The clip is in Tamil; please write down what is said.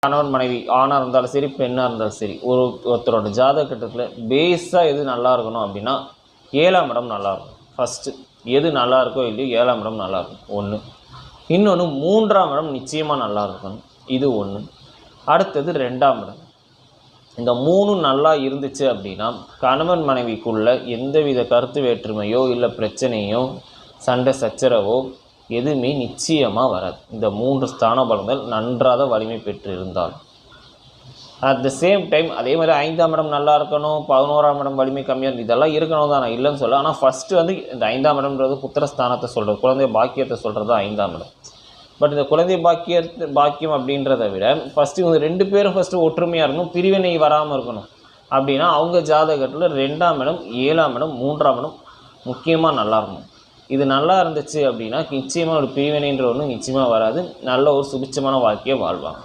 கணவன் மனைவி ஆணாக இருந்தாலும் சரி பெண்ணாக இருந்தாலும் சரி ஒருத்தரோட ஜாதக கட்டத்தில் பேஸாக எது நல்லா இருக்கணும் அப்படின்னா 7ஆம் இடம் நல்லாயிருக்கும். ஃபஸ்ட்டு எது நல்லா இருக்கோ இல்லையோ 7ஆம் இடம் நல்லாயிருக்கும் ஒன்று. இன்னொன்று 3ஆம் இடம் நிச்சயமாக நல்லா இருக்கணும், இது ஒன்று. அடுத்தது 2ஆம் இடம். இந்த 3 நல்லா இருந்துச்சு அப்படின்னா கணவன் மனைவிக்குள்ள எந்தவித கருத்து வேற்றுமையோ இல்லை பிரச்சனையோ சண்டை சச்சரவோ எதுவுமே நிச்சயமாக வராது. இந்த 3 ஸ்தான பலங்கள் நன்றாக வலிமை பெற்று இருந்தால். அட் த சேம் டைம் அதே மாதிரி 5ஆம் இடம் நல்லா இருக்கணும், 11ஆம் இடம் வலிமை கம்மியாக இதெல்லாம் இருக்கணும் தான், நான் இல்லைன்னு சொல்ல. ஆனால் ஃபஸ்ட்டு வந்து இந்த 5ஆம் இடம்ன்றது புத்திரஸ்தானத்தை சொல்கிறது, குழந்தை பாக்கியத்தை சொல்கிறது தான் 5ஆம் இடம். பட் இந்த குழந்தை பாக்கியம் அப்படின்றத விட ஃபஸ்ட்டு இவங்க 2 பேரும் ஃபஸ்ட்டு ஒற்றுமையாக இருக்கணும், பிரிவினை வராமல் இருக்கணும். அப்படின்னா அவங்க ஜாதகத்தில் 2ஆம் இடம் 7ஆம் இடம் 3ஆம் இடம் முக்கியமாக நல்லா இருக்கணும். இது நல்லா இருந்துச்சு அப்படின்னா நிச்சயமாக ஒரு பிரிவினைன்ற ஒன்று நிச்சயமாக வராது, நல்ல ஒரு சுபிட்சமான வாழ்க்கையை வாழ்வாங்க.